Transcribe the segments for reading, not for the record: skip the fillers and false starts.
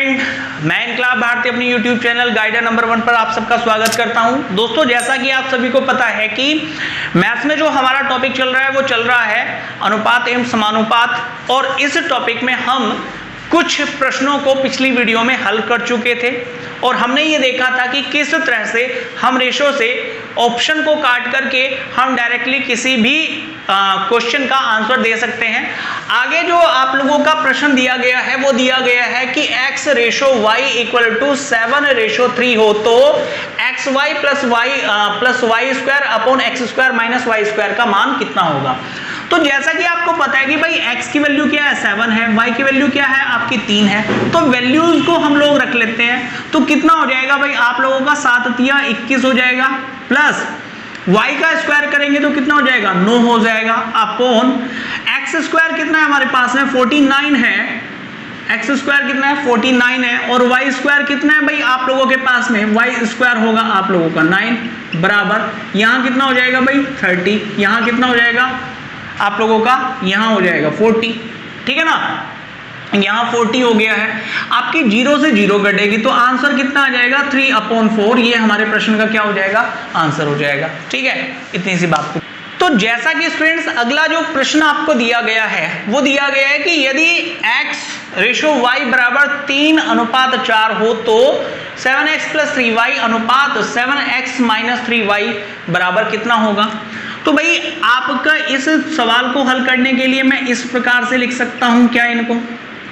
Friend, मैं इनकलाब भारती अपनी यूट्यूब चैनल गाइडर नंबर 1 पर आप सबका स्वागत करता हूं। दोस्तों, जैसा कि आप सभी को पता है कि मैथ्स में जो हमारा टॉपिक चल रहा है वो चल रहा है अनुपात एवं समानुपात, और इस टॉपिक में हम कुछ प्रश्नों को पिछली वीडियो में हल कर चुके थे और हमने ये देखा था कि किस तरह से हम रेशो से ऑप्शन को काट करके हम डायरेक्टली किसी भी क्वेश्चन का आंसर दे सकते हैं। आगे जो आप लोगों का प्रश्न दिया गया है वो दिया गया है कि x ratio y equal to 7:3 हो तो xy plus Y square upon X square minus Y square का मान कितना होगा। तो जैसा कि आपको पता है कि भाई x की वैल्यू क्या है 7 है, y की वैल्यू क्या है आपकी 3 है, तो वैल्यूज को हम लोग रख लेते हैं। तो कितना हो जाएगा भाई आप लोगों का 7×3 = 21 हो जाएगा, प्लस y का स्क्वायर करेंगे तो कितना हो जाएगा 9 हो जाएगा, अपॉन एक्स स्क्वायर कितना है हमारे पास में 49 है, एक्स स्क्वायर कितना है 49 है, और वाई स्क्वायर कितना है भाई आप लोगों के पास में वाई स्क्वायर होगा आप लोगों का 9 बराबर यहाँ कितना हो जाएगा भाई 30, यहाँ कितना हो जाएगा आप लोगों का यहाँ हो जाएगा 40, ठीक है ना, यहाँ 40 हो गया है। आपकी 0 से 0 कटेगी तो आंसर कितना आ जाएगा 3/4, ये हमारे प्रश्न का क्या हो जाएगा आंसर हो जाएगा, ठीक है, इतनी सी बात। तो जैसा कि स्टूडेंट्स अगला जो प्रश्न आपको दिया गया है वो दिया गया है कि यदि x रेशो y बराबर 3:4 हो तो 7x + 3y अनुपात 7x - 3y बराबर कितना होगा। तो भाई आपका इस सवाल को हल करने के लिए मैं इस प्रकार से लिख सकता हूं क्या इनको,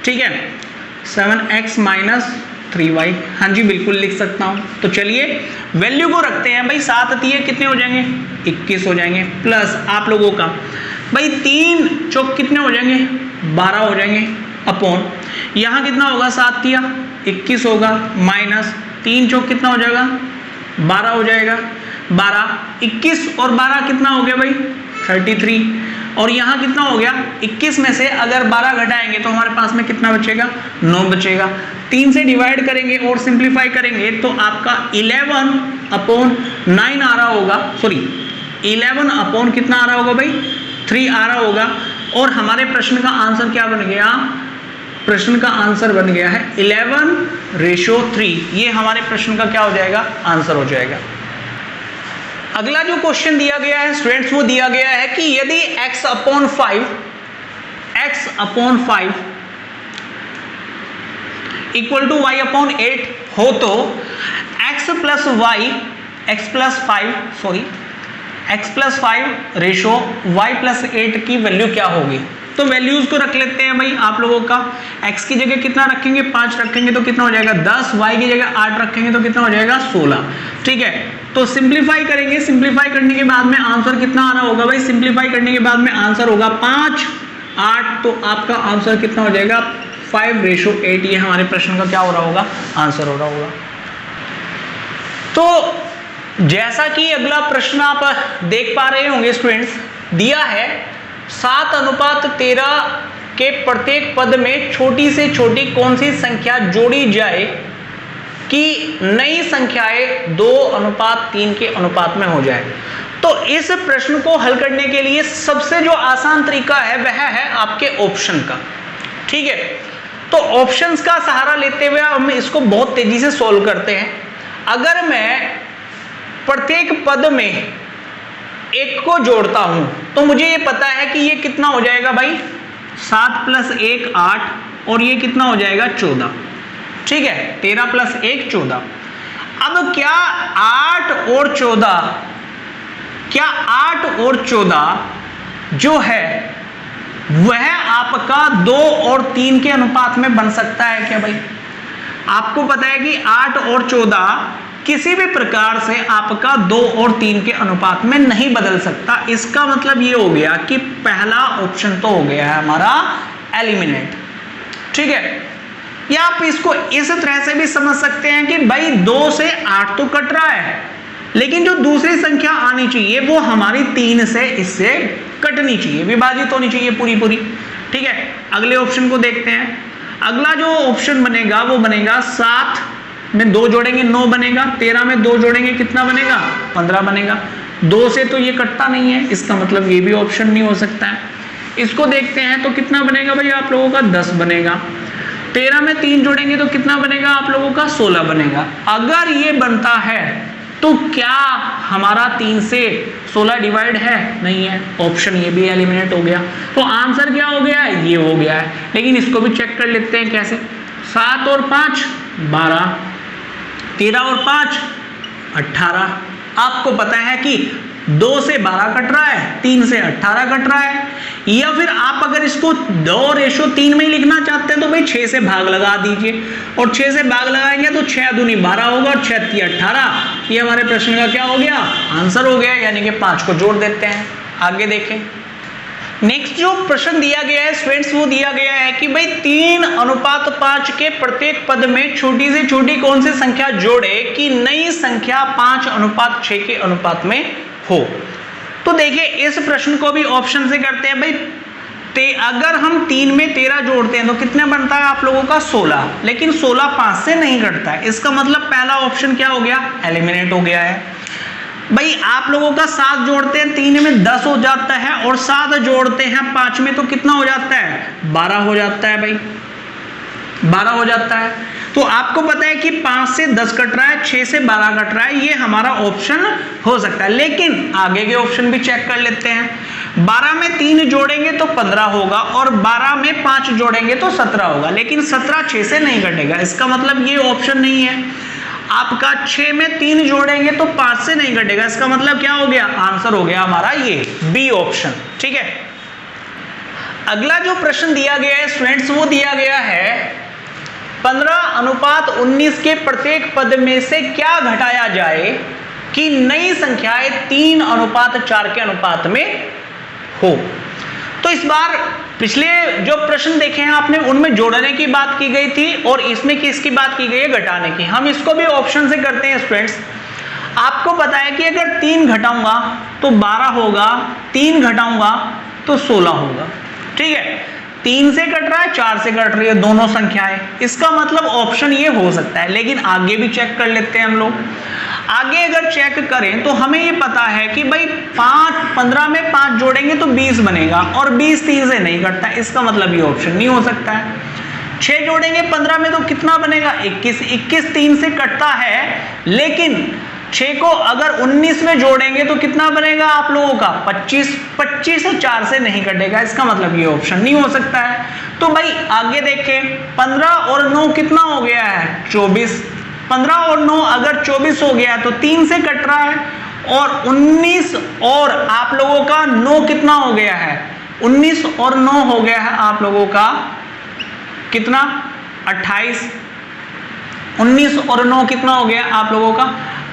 ठीक है, 7x - 3y, हाँ जी बिल्कुल लिख सकता हूं। तो चलिए वैल्यू को रखते हैं भाई, 7×3 कितने हो जाएंगे 21 हो जाएंगे, प्लस आप लोगों का भाई 3 चौक कितने हो जाएंगे 12 हो जाएंगे, अपॉन यहाँ कितना होगा 7×3 21 होगा, माइनस 3 चौक कितना हो जाएगा 12 हो जाएगा, 12 21 और 12 कितना हो गया भाई 33, और यहाँ कितना हो गया 21 में से अगर 12 घटाएंगे तो हमारे पास में कितना बचेगा 9 बचेगा। 3 से डिवाइड करेंगे और सिंप्लीफाई करेंगे तो आपका 11/9 आ रहा होगा, सॉरी 11 कितना आ रहा होगा भाई 3 आ रहा होगा, और हमारे प्रश्न का आंसर क्या बन गया, प्रश्न का आंसर बन गया है 11:3, ये हमारे प्रश्न का क्या हो जाएगा आंसर हो जाएगा। अगला जो क्वेश्चन दिया गया है स्टूडेंट्स वो दिया गया है कि यदि x/5 इक्वल टू y/8 हो तो x + 5 रेशो y+8 की वैल्यू क्या होगी। तो वैल्यूज को रख लेते हैं भाई आप लोगों का, x की जगह कितना रखेंगे 5 रखेंगे तो कितना हो जाएगा 10, y की जगह 8 रखेंगे तो कितना हो जाएगा 16, ठीक है। तो सिंप्लीफाई करेंगे, सिंप्लीफाई करने के बाद में आंसर कितना आ रहा होगा भाई, सिंप्लीफाई करने के बाद में आंसर होगा 5 8, तो आपका आंसर कितना हो जाएगा 5:8, ये हमारे प्रश्न का क्या हो रहा होगा आंसर हो रहा होगा। तो जैसा कि अगला प्रश्न आप देख पा रहे होंगे स्टूडेंट्स, दिया है 7:13 के प्रत्येक पद में छोटी से छोटी कौन सी संख्या जोड़ी जाए कि नई संख्याएं 2:3 के अनुपात में हो जाए। तो इस प्रश्न को हल करने के लिए सबसे जो आसान तरीका है वह है आपके ऑप्शन का, ठीक है। तो ऑप्शंस का सहारा लेते हुए हम इसको बहुत तेजी से सॉल्व करते हैं। अगर मैं प्रत्येक पद में एक को जोड़ता हूं तो मुझे ये पता है कि ये कितना हो जाएगा भाई 7 + 1 8, और ये कितना हो जाएगा 14, ठीक है, 13 + 1 14। अब क्या 8 और 14 जो है वह आपका 2 और 3 के अनुपात में बन सकता है क्या भाई। आपको पता है कि 8 और 14 किसी भी प्रकार से आपका 2 और 3 के अनुपात में नहीं बदल सकता। इसका मतलब ये हो गया कि पहला ऑप्शन तो हो गया है हमारा एलिमिनेट, ठीक है। या आप इसको इस तरह से भी समझ सकते हैं कि भाई 2 से 8 तो कट रहा है, लेकिन जो दूसरी संख्या आनी चाहिए वो हमारी 3 से इससे कटनी चाहिए, विभाजित होनी चाहिए पूरी, ठीक है। अगले ऑप्शन को देखते हैं। अगला जो ऑप्शन बनेगा वो बनेगा 7 में 2 जोड़ेंगे 9 बनेगा, 13 में 2 जोड़ेंगे कितना बनेगा 15 बनेगा। 2 से तो ये कटता नहीं है, इसका मतलब ये भी ऑप्शन नहीं हो सकता है। इसको देखते हैं तो कितना बनेगा भाई आप लोगों का 10 बनेगा। 13 में 3 जोड़ेंगे तो कितना बनेगा आप लोगों का 16 बनेगा। अगर ये बनता है तो क्या हमारा 3 से 16 डिवाइड है? नहीं है, ऑप्शन ये भी एलिमिनेट हो गया। तो आंसर क्या हो गया है? ये हो गया है। लेकिन इसको भी चेक कर लेते हैं कैसे। 7 और 5 12, 13 और 5 18। आपको पता है कि 2 से 12 कट रहा है, 3 से 18 कट रहा है। या फिर आप अगर इसको 2:3 में ही लिखना चाहते हैं तो भाई 6 से भाग लगा दीजिए, और 6 से भाग लगाएंगे तो 6 दूनी 12 होगा और 6 3 18। ये हमारे प्रश्न का क्या हो गया? आंसर हो गया, यानी कि 5 को जोड़ देते हैं। आगे देखें, नेक्स्ट जो प्रश्न दिया गया है स्टूडेंट्स, वो दिया गया है कि भाई 3:5 के प्रत्येक पद में छोटी से छोटी कौन सी संख्या जोड़े कि नई संख्या 5:6 के अनुपात में हो। तो देखिए इस प्रश्न को भी ऑप्शन से करते हैं भाई। अगर हम 3 में 13 जोड़ते हैं तो कितने बनता है आप लोगों का? 16। लेकिन 16 5 से नहीं कटता है, इसका मतलब पहला ऑप्शन क्या हो गया? एलिमिनेट हो गया है। भाई आप लोगों का 7 जोड़ते हैं 3 में 10 हो जाता है, और 7 जोड़ते हैं 5 में तो कितना हो जाता है? 12 हो जाता है भाई, 12 हो जाता है। तो आपको पता है कि 5 से 10 कट रहा है, 6 से 12 कट रहा है, ये हमारा ऑप्शन हो सकता है। लेकिन आगे के ऑप्शन भी चेक कर लेते हैं। 12 में 3 जोड़ेंगे तो 15 होगा, और 12 में 5 जोड़ेंगे तो 17 होगा। लेकिन 17 6 से नहीं कटेगा, इसका मतलब ये ऑप्शन नहीं है। आपका 6 में 3 जोड़ेंगे तो 5 से नहीं कटेगा, इसका मतलब क्या हो गया? आंसर हो गया हमारा ये बी ऑप्शन। ठीक है, अगला जो प्रश्न दिया गया है स्टूडेंट्स, वो दिया गया है 15:19 के प्रत्येक पद में से क्या घटाया जाए कि नई संख्याएं 3:4 के अनुपात में हो। तो इस बार पिछले जो प्रश्न देखे हैं आपने, उनमें जोड़ने की बात की गई थी, और इसमें किसकी बात की गई है? घटाने की। हम इसको भी ऑप्शन से करते हैं स्टूडेंट्स। आपको पता है कि अगर 3 घटाऊंगा तो 12 होगा, 3 घटाऊंगा तो 16 होगा। ठीक है, 3 से कट रहा है, 4 से कट रही है, दोनों संख्याएं, इसका मतलब ऑप्शन ये हो सकता है। लेकिन आगे भी चेक कर लेते हैं हम लोग। आगे अगर चेक करें तो हमें ये पता है कि भाई 15 में 5 जोड़ेंगे तो 20 बनेगा, और 20 3 से नहीं कटता, इसका मतलब ये ऑप्शन नहीं हो सकता है। 6 जोड़ेंगे 15 में तो कितना बनेगा? 21। 21 3 से कटता है, लेकिन 6 को अगर 19 में जोड़ेंगे तो कितना बनेगा आप लोगों का? 25। 25 से 4 से नहीं कटेगा, इसका मतलब ये ऑप्शन नहीं हो सकता है। तो भाई आगे देखें, 15 और 9 कितना हो गया है? 24। 15 और 9 अगर 24 हो गया है तो 3 से कट रहा है, और 19 और आप लोगों का 9 कितना हो गया है? 19 और 9 हो गया है आप लोगों का कितना? 28। 19 और 9 कितना हो गया आप लोगों का?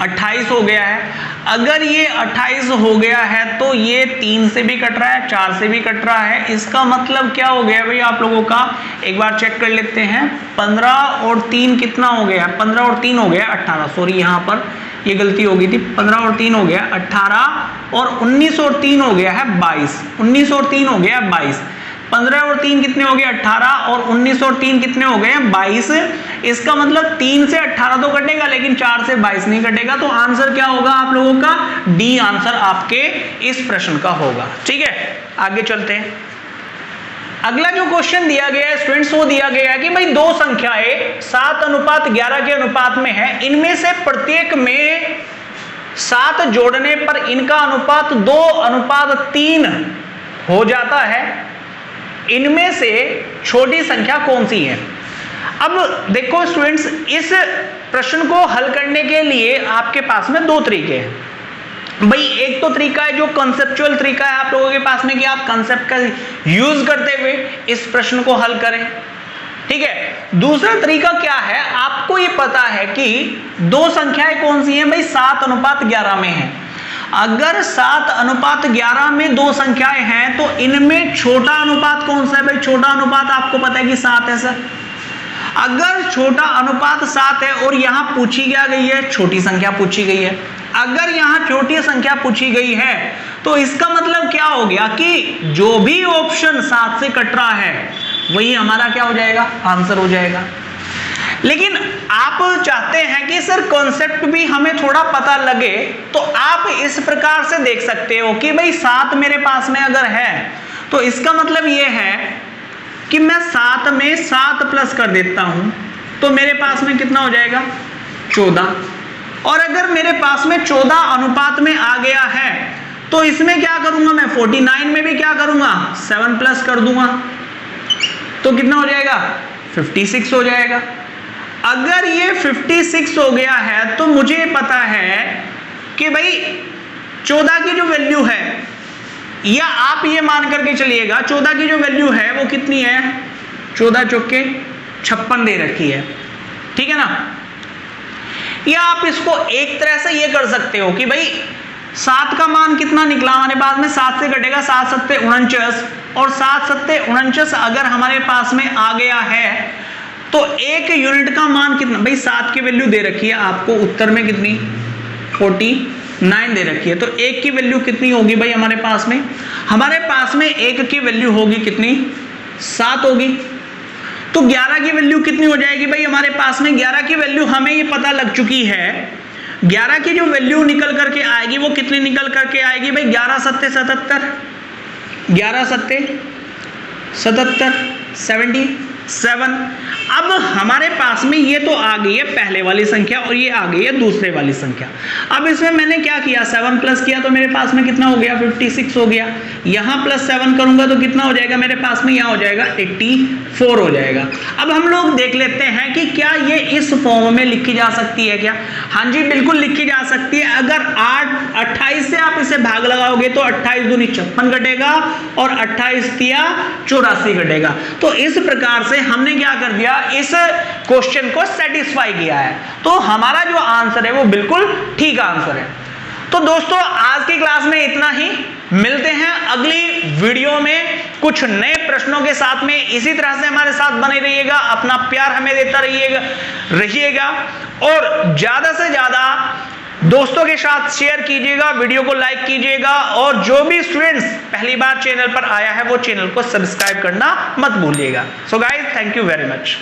28 हो गया है। अगर ये 28 हो गया है तो ये 3 से भी कट रहा है, 4 से भी कट रहा है, इसका मतलब क्या हो गया भाई आप लोगों का? एक बार चेक कर लेते हैं। 15 और 3 कितना हो गया? 15 और 3 हो गया 18। सॉरी, यहाँ पर ये गलती हो गई थी। 15 और 3 हो गया 18, और 19 और 3 हो गया है 22। 19 और 3 हो गया 22। 15 और 3 कितने हो गए? 18, और 19 और 3 कितने हो गए? 22। इसका मतलब 3 से 18 तो कटेगा, लेकिन 4 से 22 नहीं कटेगा। तो आंसर क्या होगा आप लोगों का? डी आंसर आपके इस प्रश्न का होगा। ठीक है, आगे चलते हैं। अगला जो क्वेश्चन दिया गया है स्टूडेंट्स, वो दिया गया है कि भाई 2 संख्याएं 7:11 के अनुपात में है, इनमें से प्रत्येक में 7 जोड़ने पर इनका अनुपात 2:3 हो जाता है। इनमें से छोटी संख्या कौन सी है? अब देखो स्टूडेंट्स, इस प्रश्न को हल करने के लिए आपके पास में 2 तरीके हैं। भाई एक तो तरीका है जो कॉन्सेप्चुअल तरीका है आप लोगों के पास में, कि आप कंसेप्ट का यूज करते हुए इस प्रश्न को हल करें। ठीक है, दूसरा तरीका क्या है? आपको ये पता है कि 2 संख्याएं कौन सी हैं भाई? 7:11 में है। अगर 7:11 में 2 संख्याएं हैं तो इनमें छोटा अनुपात कौन सा है भाई? छोटा अनुपात आपको पता है कि 7 है सर। अगर छोटा अनुपात 7 है और यहां पूछी क्या गई है? छोटी संख्या पूछी गई है। अगर यहां छोटी संख्या पूछी गई है तो इसका मतलब क्या हो गया कि जो भी ऑप्शन 7 से कट रहा है वही हमारा क्या हो जाएगा? आंसर हो जाएगा। लेकिन आप चाहते हैं कि सर कॉन्सेप्ट भी हमें थोड़ा पता लगे, तो आप इस प्रकार से देख सकते हो कि भाई 7 मेरे पास में अगर है तो इसका मतलब ये है कि मैं 7 में 7 प्लस कर देता हूं तो मेरे पास में कितना हो जाएगा 14। और अगर मेरे पास में 14 अनुपात में आ गया है तो इसमें क्या करूंगा मैं 49 में भी क्या करूंगा 7 प्लस कर दूंगा तो कितना हो जाएगा 56 हो जाएगा। अगर ये 56 हो गया है तो मुझे पता है कि भाई 14 की जो वैल्यू है, या आप ये मान करके चलिएगा 14 की जो वैल्यू है वो कितनी है 14 चौके 56 दे रखी है, ठीक है ना। या आप इसको एक तरह से ये कर सकते हो कि भाई 7 का मान कितना निकला हमारे पास में 7 से कटेगा 7 सत्ते 49 और 7 सत्ते 49 अगर हमारे पास में आ गया है तो एक यूनिट का मान कितना, भाई 7 की वैल्यू दे रखी है आपको उत्तर में कितनी 49 दे रखी है, तो एक की वैल्यू कितनी होगी भाई हमारे पास में, हमारे पास में एक की वैल्यू होगी कितनी 7 होगी। तो 11 की वैल्यू कितनी हो जाएगी भाई हमारे पास में, 11 की वैल्यू हमें ये पता लग चुकी है, 11 की जो वैल्यू निकल करके आएगी वो कितनी निकल करके आएगी भाई 11 सत्ते 77, 11 सत्ते 77 77। अब हमारे पास में ये तो आ गई है पहले वाली संख्या और ये आ गई है दूसरे वाली संख्या। अब इसमें मैंने क्या किया 7 प्लस किया तो मेरे पास में कितना हो गया 56 हो गया, यहां प्लस 7 करूंगा तो कितना हो जाएगा मेरे पास में, यहां हो जाएगा 84 हो जाएगा। अब हम लोग देख लेते हैं कि क्या ये इस फॉर्म में लिखी जा सकती है क्या। हाँ जी बिल्कुल लिखी जा सकती है। अगर 28 से आप इसे भाग लगाओगे तो 28 दूनी 56 कटेगा और 28 तिया 84 कटेगा। तो इस प्रकार से हमने क्या कर दिया इस क्वेश्चन को सेटिस्फाई किया है, तो हमारा जो आंसर है वो बिल्कुल ठीक आंसर है। तो दोस्तों आज की क्लास में इतना ही, मिलते हैं अगली वीडियो में कुछ नए प्रश्नों के साथ में। इसी तरह से हमारे साथ बने रहिएगा, अपना प्यार हमें देता रहिएगा और ज्यादा से ज्यादा दोस्तों के साथ शेयर कीजिएगा, वीडियो को लाइक कीजिएगा और जो भी स्टूडेंट्स पहली बार चैनल पर आया है वो चैनल को सब्सक्राइब करना मत भूलिएगा। So guys thank you very much.